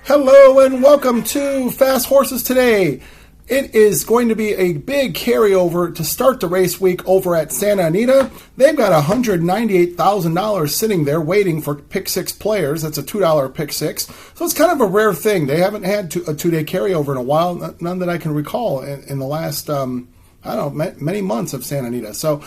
Hello and welcome to Fast Horses Today. It is going to be a big carryover to start the race week over at Santa Anita. They've got $198,000 sitting there waiting for pick six players. That's a $2 pick six. So it's kind of a rare thing. They haven't had a two-day carryover in a while, none that I can recall in the last, many months of Santa Anita. So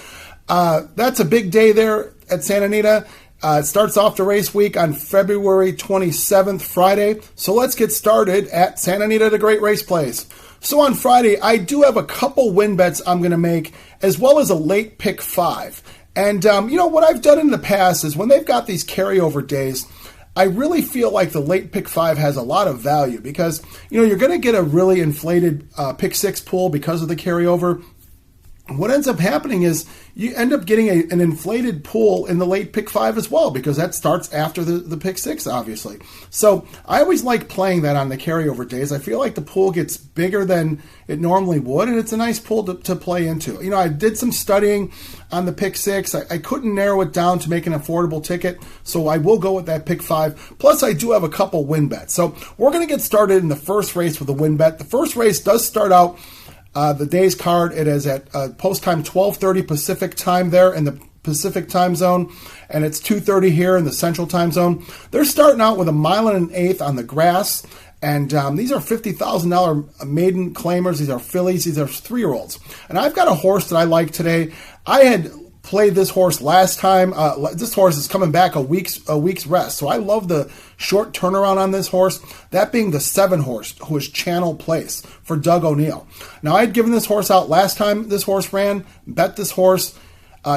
that's a big day there at Santa Anita. It starts off the race week on February 27th, Friday. So let's get started at Santa Anita, the great race place. So on Friday, I do have a couple win bets I'm going to make, as well as a late pick five. And, what I've done in the past is when they've got these carryover days, I really feel like the late pick five has a lot of value because, you're going to get a really inflated pick six pool because of the carryover. What ends up happening is you end up getting an inflated pool in the late pick five as well, because that starts after the pick six, obviously. So I always like playing that on the carryover days. I feel like the pool gets bigger than it normally would, and it's a nice pool to play into. I did some studying on the pick six. I couldn't narrow it down to make an affordable ticket, so I will go with that pick five. Plus, I do have a couple win bets. So we're going to get started in the first race with a win bet. The first race does start out the day's card. It is at post time 12:30 Pacific time there in the Pacific time zone, and it's 2:30 here in the Central time zone. They're starting out with a 1.125 miles on the grass, and these are $50,000 maiden claimers. These are fillies. These are 3-year-olds. And I've got a horse that I like today. I had played this horse last time. This horse is coming back a week's rest, so I love the short turnaround on this horse, that being the 7 horse, who is Channel Place for Doug O'Neill. Now, I had given this horse out last time this horse ran, bet this horse.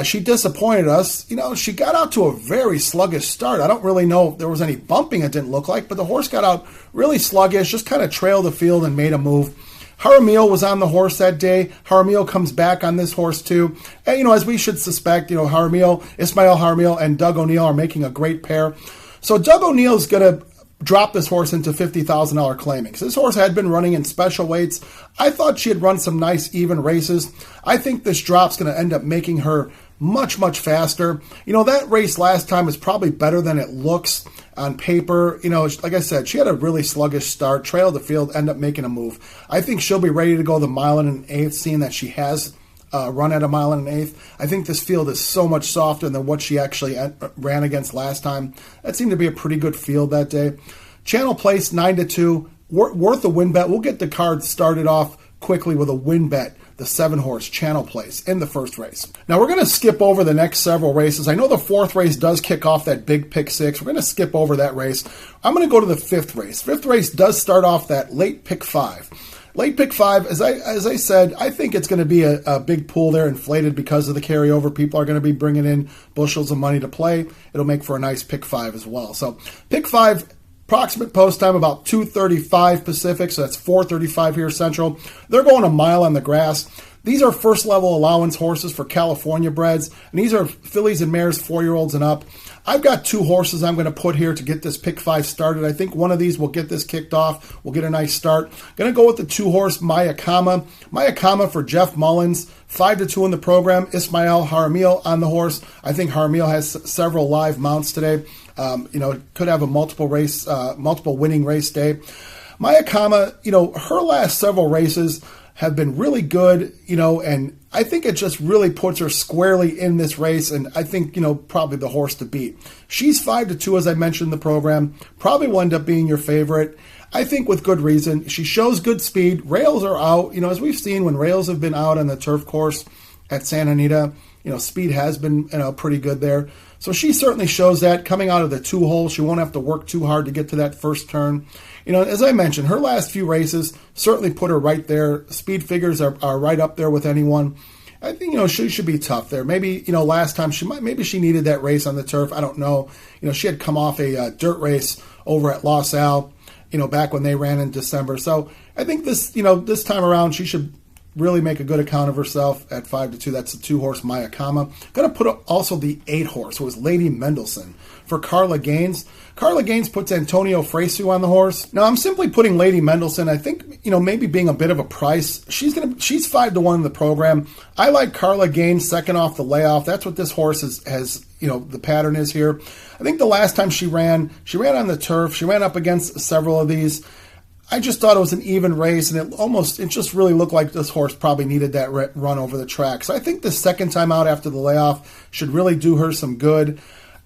She disappointed us. She got out to a very sluggish start. I don't really know if there was any bumping, it didn't look like, but the horse got out really sluggish, just kind of trailed the field and made a move. Jaramillo was on the horse that day. Jaramillo comes back on this horse too. And, as we should suspect, Ismael Jaramillo and Doug O'Neill are making a great pair. So Doug O'Neill's going to drop this horse into $50,000 claiming. So this horse had been running in special weights. I thought she had run some nice even races. I think this drop's going to end up making her much, much faster. That race last time was probably better than it looks on paper. Like I said, she had a really sluggish start, trailed the field, end up making a move. I think she'll be ready to go the 1.125 miles, seeing that she has run at a 1.125 miles. I think this field is so much softer than what she actually ran against last time. That seemed to be a pretty good field that day. Channel Place 9-2, worth a win bet. We'll get the card started off quickly with a win bet. The 7 horse Channel Place in the first race. Now we're going to skip over the next several races. I know the 4th race does kick off that big pick 6. We're going to skip over that race. I'm going to go to the 5th race. 5th race does start off that late pick 5. Late pick 5, as I said, I think it's going to be a big pool there, inflated because of the carryover. People are going to be bringing in bushels of money to play. It'll make for a nice pick 5 as well. So pick 5, approximate post time about 2:35 Pacific, so that's 4:35 here Central. They're going a mile on the grass. These are first level allowance horses for California breds, and these are fillies and mares, 4-year-olds and up. I've got 2 horses I'm going to put here to get this pick 5 started. I think one of these will get this kicked off. We'll get a nice start. Going to go with the 2 horse Mayakama. Mayakama for Jeff Mullins, 5-2 in the program. Ismael Jaramillo on the horse. I think Jaramillo has several live mounts today. Could have a multiple winning race day. Mayakama, her last several races have been really good, and I think it just really puts her squarely in this race, and I think, probably the horse to beat. She's 5-2, as I mentioned in the program, probably will end up being your favorite. I think with good reason. She shows good speed. Rails are out. As we've seen when rails have been out on the turf course at Santa Anita, speed has been pretty good there. So she certainly shows that. Coming out of the 2 hole, she won't have to work too hard to get to that first turn. As I mentioned, her last few races certainly put her right there. Speed figures are right up there with anyone. I think, she should be tough there. Maybe, last time maybe she needed that race on the turf. I don't know. She had come off a dirt race over at Los Al, back when they ran in December. So I think this time around, she should really make a good account of herself at 5-2. That's the 2-horse Mayakama. Going to put up also the 8-horse, who is Lady Mendelssohn, for Carla Gaines. Carla Gaines puts Antonio Fresu on the horse. Now, I'm simply putting Lady Mendelssohn. I think, maybe being a bit of a price. She's 5-1 in the program. I like Carla Gaines second off the layoff. That's what this horse has the pattern is here. I think the last time she ran on the turf. She ran up against several of these. I just thought it was an even race, and it just really looked like this horse probably needed that run over the track. So I think the second time out after the layoff should really do her some good.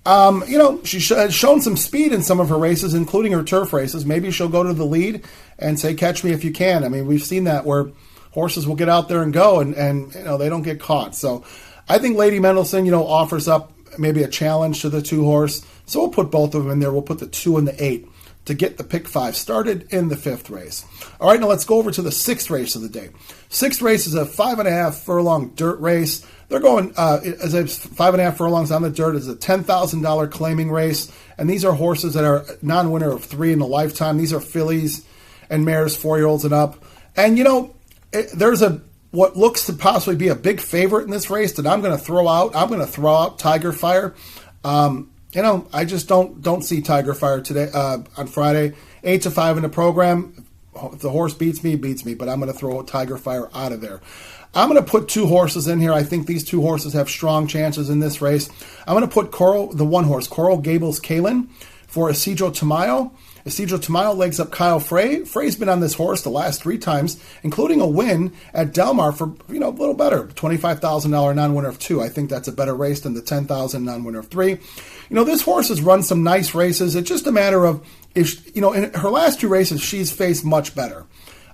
She has shown some speed in some of her races, including her turf races. Maybe she'll go to the lead and say, catch me if you can. I mean, we've seen that where horses will get out there and go, and they don't get caught. So I think Lady Mendelssohn, offers up maybe a challenge to the 2-horse. So we'll put both of them in there. We'll put the 2 and the 8 to get the pick 5 started in the 5th race. All right, now let's go over to the 6th race of the day. 6th race is a 5.5 furlong dirt race. They're going, as I 5.5 furlongs on the dirt, is a $10,000 claiming race. And these are horses that are non-winner of 3 in a lifetime. These are fillies and mares, 4-year-olds and up. And, there's what looks to possibly be a big favorite in this race that I'm going to throw out. I'm going to throw out Tiger Fire. I just don't see Tiger Fire today on Friday. 8-5 in the program. If the horse beats me, but I'm going to throw Tiger Fire out of there. I'm going to put 2 horses in here. I think these 2 horses have strong chances in this race. I'm going to put the 1-horse, Coral Gables Kalin, for Isidro Tamayo. Isidro Tamayo legs up Kyle Frey. Frey's been on this horse the last 3 times, including a win at Del Mar for a little better, $25,000 non-winner of 2. I think that's a better race than the $10,000 non-winner of 3. This horse has run some nice races. It's just a matter of in her last 2 races, she's faced much better.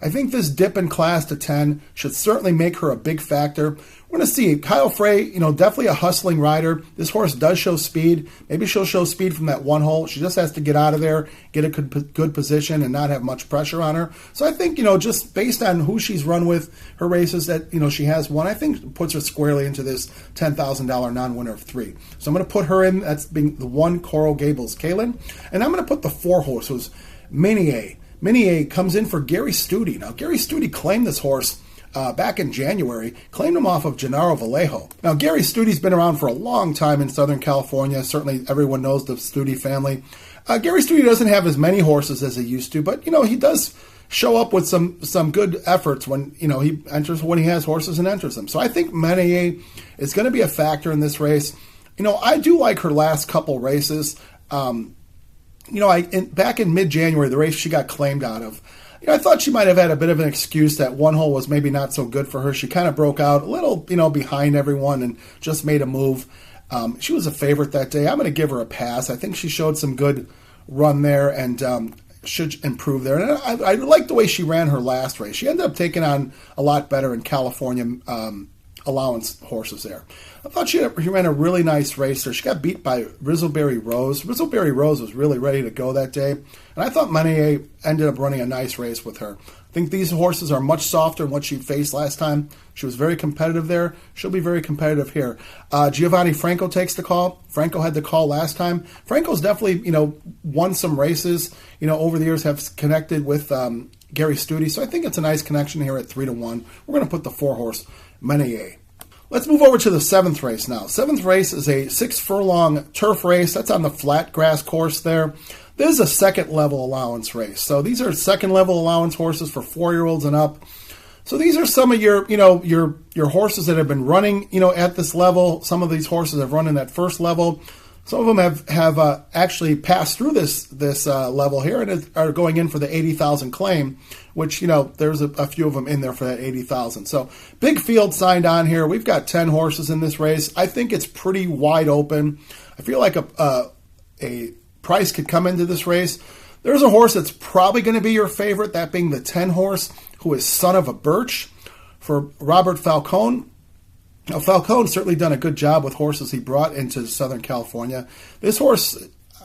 I think this dip in class to 10 should certainly make her a big factor. We're going to see. Kyle Frey, definitely a hustling rider. This horse does show speed. Maybe she'll show speed from that 1 hole. She just has to get out of there, get a good position, and not have much pressure on her. So I think, just based on who she's run with, her races that, she has won, I think puts her squarely into this $10,000 non-winner of 3. So I'm going to put her in. That's being the 1 Coral Gables Kalin. And I'm going to put the 4 horses, Minier. Minier comes in for Gary Studi. Now, Gary Studi claimed this horse back in January, claimed him off of Gennaro Vallejo. Now, Gary Studi's been around for a long time in Southern California. Certainly everyone knows the Studi family. Gary Studi doesn't have as many horses as he used to, but, he does show up with some good efforts when, he enters, when he has horses and enters them. So I think Minier is going to be a factor in this race. I do like her last couple races. Back in mid-January, the race she got claimed out of, I thought she might have had a bit of an excuse that 1 hole was maybe not so good for her. She kind of broke out a little, behind everyone and just made a move. She was a favorite that day. I'm going to give her a pass. I think she showed some good run there and should improve there. And I like the way she ran her last race. She ended up taking on a lot better in California allowance horses there. I thought she ran a really nice race there. She got beat by Rizzleberry Rose. Rizzleberry Rose was really ready to go that day. And I thought Menier ended up running a nice race with her. I think these horses are much softer than what she faced last time. She was very competitive there. She'll be very competitive here. Giovanni Franco takes the call. Franco had the call last time. Franco's definitely, won some races, over the years, have connected with Gary Studi. So I think it's a nice connection here at 3-1. We're going to put the 4-horse Menier. Let's move over to the 7th race now. 7th race is a 6-furlong turf race. That's on the flat grass course there. This is a second-level allowance race. So these are second-level allowance horses for 4-year-olds and up. So these are some of your horses that have been running, at this level. Some of these horses have run in that first level. Some of them have actually passed through this level here and are going in for the $80,000 claim, which, there's a few of them in there for that $80,000. So big field signed on here. We've got 10 horses in this race. I think it's pretty wide open. I feel like a price could come into this race. There's a horse that's probably going to be your favorite, that being the 10 horse, who is Son of a Birch, for Robert Falcone. Now, Falcone's certainly done a good job with horses he brought into Southern California. This horse,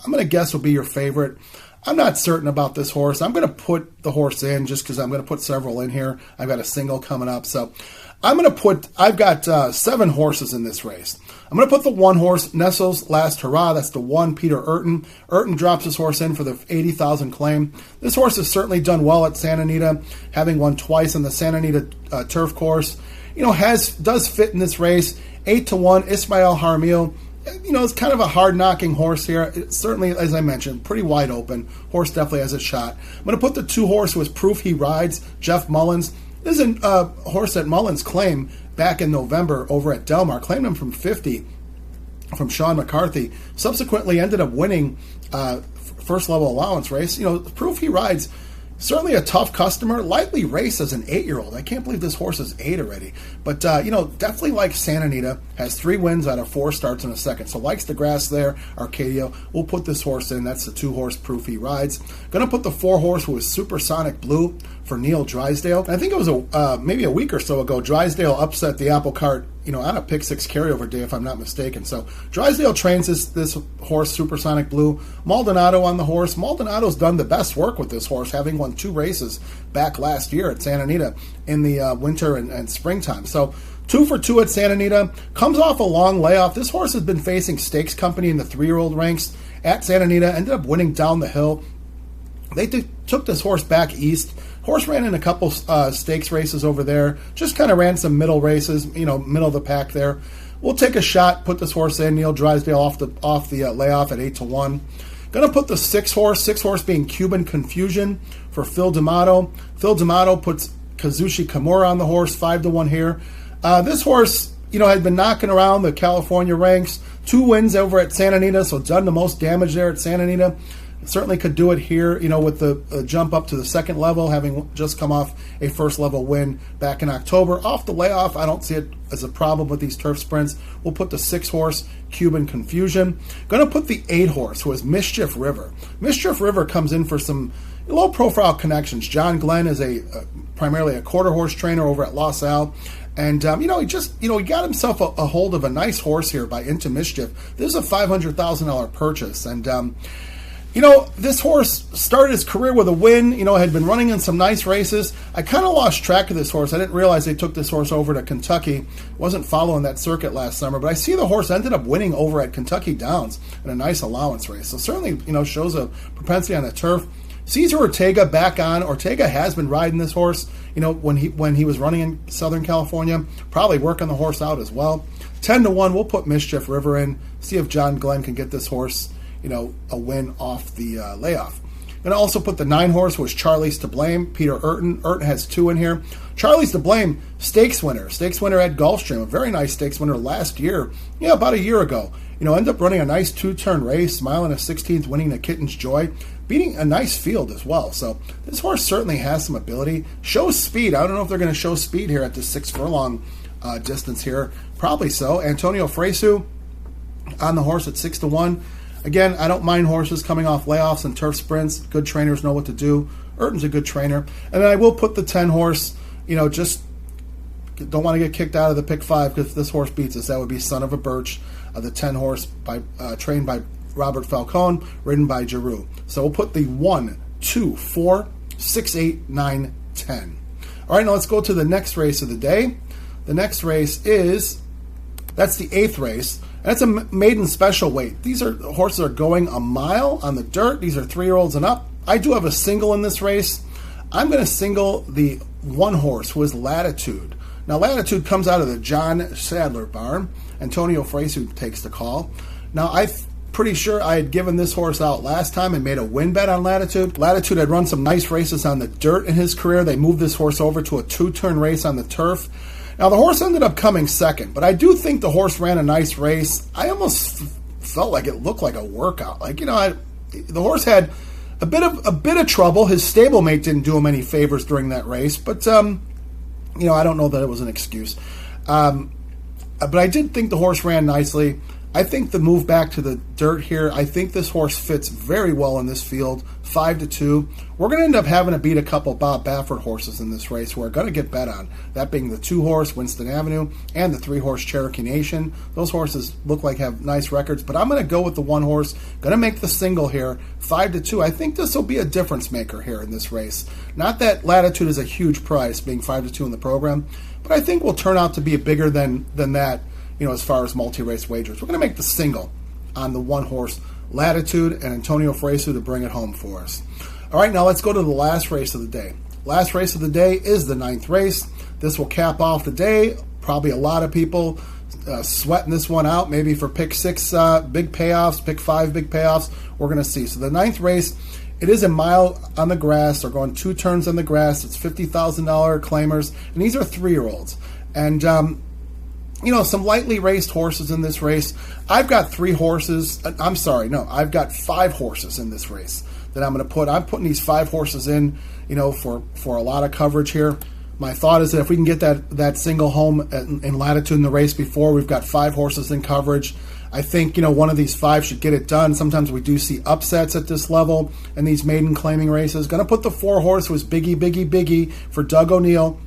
I'm going to guess, will be your favorite. I'm not certain about this horse. I'm going to put the horse in just because I'm going to put several in here. I've got a single coming up. So I've got 7 horses in this race. I'm going to put the 1 horse, Nestle's Last Hurrah. That's the 1, Peter Urton. Urton drops his horse in for the 80,000 claim. This horse has certainly done well at Santa Anita, having won twice on the Santa Anita turf course. Does fit in this race. 8-1, Ismael Jaramillo. It's kind of a hard-knocking horse here. It's certainly, as I mentioned, pretty wide open. Horse definitely has a shot. I'm going to put the 2 horse who is Proof He Rides, Jeff Mullins. This is a horse that Mullins claimed back in November over at Del Mar. Claimed him from 50 from Sean McCarthy. Subsequently ended up winning first-level allowance race. Proof He Rides, certainly a tough customer. Likely race as an 8-year-old. I can't believe this horse is 8 already. But, definitely likes Santa Anita. Has 3 wins out of 4 starts in a second. So likes the grass there, Arcadia. We'll put this horse in. That's the 2 horse Proof He Rides. Going to put the 4 horse who is Supersonic Blue for Neil Drysdale. I think it was maybe a week or so ago, Drysdale upset the apple cart, on a pick 6 carryover day, if I'm not mistaken. So Drysdale trains this horse, Supersonic Blue. Maldonado on the horse. Maldonado's done the best work with this horse, having won 2 races back last year at Santa Anita in the winter and springtime. So 2 for 2 at Santa Anita. Comes off a long layoff. This horse has been facing Stakes Company in the 3-year-old ranks at Santa Anita. Ended up winning down the hill. They took this horse back east. Horse ran in a couple stakes races over there. Just kind of ran some middle races, middle of the pack there. We'll take a shot, put this horse in. Neil Drysdale off the layoff at 8-1. Going to put the 6 horse being Cuban Confusion for Phil D'Amato. Phil D'Amato puts Kazushi Kimura on the horse, 5-1 here. This horse, had been knocking around the California ranks. 2 wins over at Santa Anita, so done the most damage there at Santa Anita. Certainly could do it here, with the jump up to the 2nd level, having just come off a 1st level win back in October. Off the layoff, I don't see it as a problem with these turf sprints. We'll put the 6 horse, Cuban Confusion. Going to put the 8 horse, who is Mischief River. Mischief River comes in for some low-profile connections. John Glenn is primarily a quarter horse trainer over at Los Al. And, he got himself a hold of a nice horse here by Into Mischief. This is a $500,000 purchase. And, this horse started his career with a win, had been running in some nice races. I kind of lost track of this horse. I didn't realize they took this horse over to Kentucky. Wasn't following that circuit last summer, but I see the horse ended up winning over at Kentucky Downs in a nice allowance race. So certainly, shows a propensity on the turf. Cesar Ortega back on. Ortega has been riding this horse, when he was running in Southern California. Probably working the horse out as well. 10-1, we'll put Mischief River in. See if John Glenn can get this horse a win off the layoff. Going to also put the 9 horse, who is Charlie's to Blame, Peter Urton. Urton has 2 in here. Charlie's to Blame, stakes winner at Gulfstream, a very nice stakes winner last year, about a year ago. Ended up running a nice 2-turn race, smiling a 16th, winning the Kitten's Joy, beating a nice field as well. So this horse certainly has some ability. Shows speed. I don't know if they're going to show speed here at the 6 furlong distance here. Probably so. Antonio Fresu on the horse at 6-1. Again, I don't mind horses coming off layoffs and turf sprints. Good trainers know what to do. Urton's a good trainer. And then I will put the 10 horse, just don't want to get kicked out of the pick 5 because if this horse beats us, that would be Son of a Birch, the 10 horse trained by Robert Falcone, ridden by Giroux. So we'll put the 1, 2, 4, 6, 8, 9, 10. All right, now let's go to the next race of the day. The next race that's the 8th race. That's a maiden special weight. These horses are going a mile on the dirt. These are 3-year-olds and up. I do have a single in this race. I'm going to single the 1 horse, who is Latitude. Now, Latitude comes out of the John Sadler barn. Antonio Fresu takes the call. Now, I'm pretty sure I had given this horse out last time and made a win bet on Latitude. Latitude had run some nice races on the dirt in his career. They moved this horse over to a 2-turn race on the turf. Now, the horse ended up coming 2nd, but I do think the horse ran a nice race. I almost felt like it looked like a workout. The horse had a bit of trouble. His stablemate didn't do him any favors during that race, but I don't know that it was an excuse. But I did think the horse ran nicely. I think the move back to the dirt here, I think this horse fits very well in this field. 5-2. We're going to end up having to beat a couple Bob Baffert horses in this race we're going to get bet on. That being the 2-horse Winston Avenue and the 3-horse Cherokee Nation. Those horses look like have nice records, but I'm going to go with the 1-horse. Going to make the single here, 5-2. I think this will be a difference maker here in this race. Not that Latitude is a huge price, being 5-2 in the program, but I think will turn out to be bigger than that, as far as multi-race wagers. We're going to make the single on the 1-horse Latitude and Antonio Fresu to bring it home for us. All right, now let's go to the last race of the day. Last race of the day is the 9th race. This will cap off the day. Probably a lot of people sweating this one out, maybe for pick 6 big payoffs, pick 5 big payoffs. We're going to see. So the 9th race, it is a mile on the grass. They're going 2 turns on the grass. It's $50,000 claimers, and these are 3-year-olds. And some lightly raced horses in this race. I've got 3 horses. I've got 5 horses in this race that I'm going to put. I'm putting these 5 horses in, for a lot of coverage here. My thought is that if we can get that single home in Latitude in the race before, we've got 5 horses in coverage. I think, one of these 5 should get it done. Sometimes we do see upsets at this level in these maiden claiming races. Going to put the 4-horse, who is Biggie for Doug O'Neill.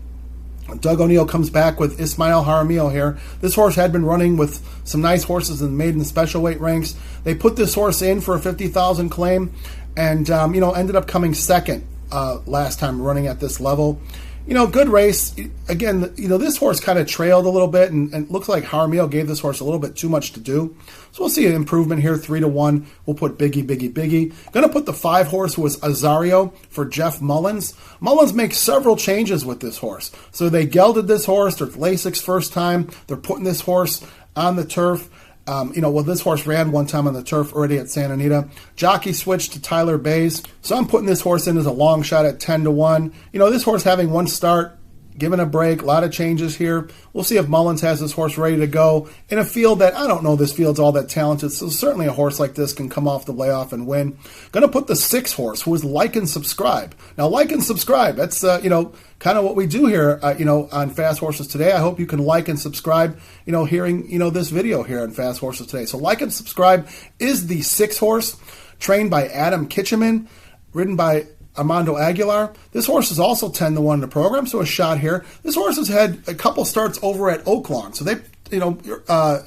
Doug O'Neill comes back with Ismail Jaramillo here. This horse had been running with some nice horses in the maiden special weight ranks. They put this horse in for a $50,000 claim and, ended up coming second last time running at this level. Good race. Again, this horse kind of trailed a little bit, and looks like Jaramillo gave this horse a little bit too much to do. So we'll see an improvement here, 3-1. We'll put Biggie. Going to put the 5-horse, who was Azario, for Jeff Mullins. Mullins makes several changes with this horse. So they gelded this horse. They're LASIK's first time. They're putting this horse on the turf. This horse ran one time on the turf already at Santa Anita. Jockey switched to Tyler Bays. So I'm putting this horse in as a long shot at 10-1. This horse having one start, given a break, a lot of changes here. We'll see if Mullins has this horse ready to go in a field that I don't know this field's all that talented. So certainly a horse like this can come off the layoff and win. Going to put the 6-horse, who is Like and Subscribe. Now, Like and Subscribe, that's, kind of what we do here, on Fast Horses Today. I hope you can like and subscribe, hearing, this video here on Fast Horses Today. So Like and Subscribe is the 6-horse, trained by Adam Kitcheman, ridden by Armando Aguilar. This horse is also 10-1 in the program, so a shot here. This horse has had a couple starts over at Oaklawn. So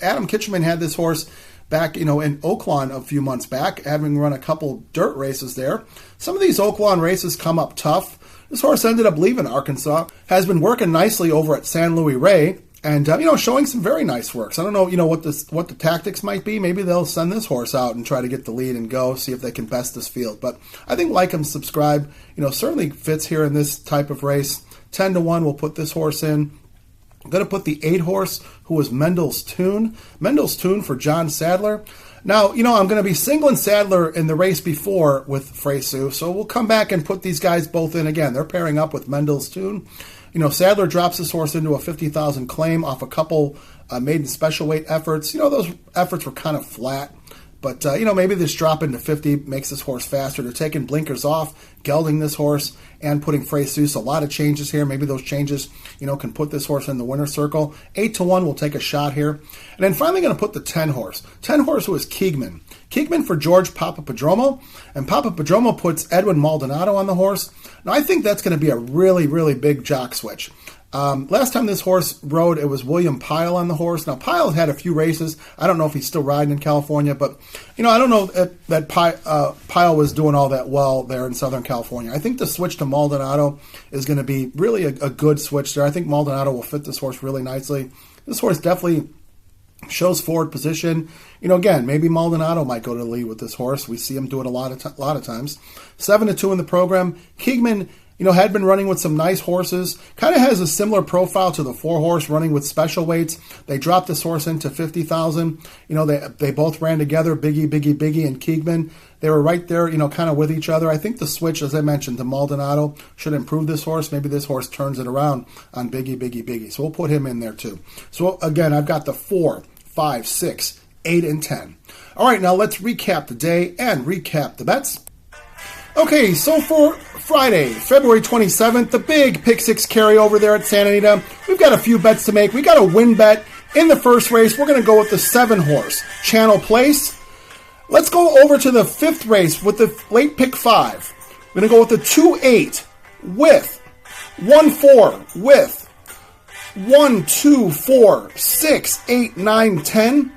Adam Kitcheman had this horse back, in Oaklawn a few months back, having run a couple dirt races there. Some of these Oaklawn races come up tough. This horse ended up leaving Arkansas, has been working nicely over at San Luis Rey, and, showing some very nice works. I don't know, what the tactics might be. Maybe they'll send this horse out and try to get the lead and go, see if they can best this field. But I think Like and Subscribe, certainly fits here in this type of race. 10-1, we'll put this horse in. I'm going to put the 8-horse, who was Mendel's Tune. Mendel's Tune for John Sadler. Now, I'm going to be singling Sadler in the race before with Fresu, so we'll come back and put these guys both in again. They're pairing up with Mendel's Tune. Sadler drops this horse into a $50,000 claim off a couple maiden special weight efforts. Those efforts were kind of flat. But, maybe this drop into 50 makes this horse faster. They're taking blinkers off, gelding this horse, and putting Fresu. So a lot of changes here. Maybe those changes, can put this horse in the winner's circle. 8-1, we'll take a shot here. And then finally going to put the 10-horse. 10-horse was Keegman. Keegman for George Papapadromo. And Papapadromo puts Edwin Maldonado on the horse. Now, I think that's going to be a really, really big jock switch. Last time this horse rode, it was William Pyle on the horse. Now, Pyle had a few races. I don't know if he's still riding in California, but, I don't know that Pyle was doing all that well there in Southern California. I think the switch to Maldonado is going to be really a good switch there. I think Maldonado will fit this horse really nicely. This horse definitely shows forward position. Again, maybe Maldonado might go to the lead with this horse. We see him do it a lot of times. 7-2 in the program. Keegman, had been running with some nice horses. Kind of has a similar profile to the 4-horse, running with special weights. They dropped this horse into 50,000. They both ran together, Biggie, and Keegman. They were right there, kind of with each other. I think the switch, as I mentioned, to Maldonado should improve this horse. Maybe this horse turns it around on Biggie. So we'll put him in there too. So again, I've got the 4, 5, 6, 8, and 10. All right, now let's recap the day and recap the bets. Okay, so for Friday, February 27th, the big Pick 6 carryover there at Santa Anita. We've got a few bets to make. We got a win bet in the first race. We're going to go with the 7-horse, Channel Place. Let's go over to the fifth race with the late pick 5. We're going to go with the 2-8 with 1-4 with 1, 2, 4, 6, 8, 9, 10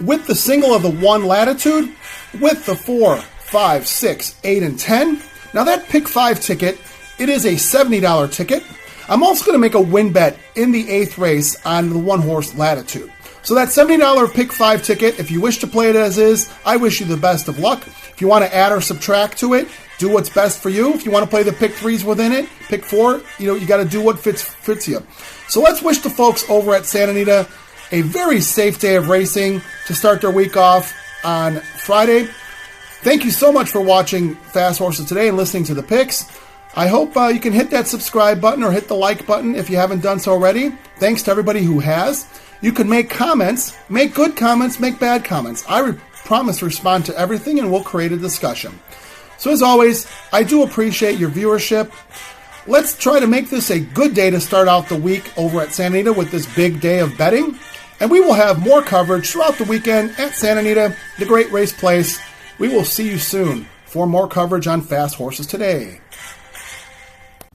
with the single of the 1 latitude with the 4, 5, 6, 8, and 10. Now that pick 5 ticket, it is a $70 ticket. I'm also going to make a win bet in the 8th race on the 1-horse latitude. So that $70 pick 5 ticket, if you wish to play it as is, I wish you the best of luck. If you want to add or subtract to it, do what's best for you. If you want to play the pick 3s within it, pick 4, you got to do what fits you. So let's wish the folks over at Santa Anita a very safe day of racing to start their week off on Friday. Thank you so much for watching Fast Horses today and listening to the picks. I hope you can hit that subscribe button or hit the like button if you haven't done so already. Thanks to everybody who has. You can make comments, make good comments, make bad comments. I promise to respond to everything and we'll create a discussion. So as always, I do appreciate your viewership. Let's try to make this a good day to start out the week over at Santa Anita with this big day of betting. And we will have more coverage throughout the weekend at Santa Anita, the great race place. We will see you soon for more coverage on Fast Horses Today.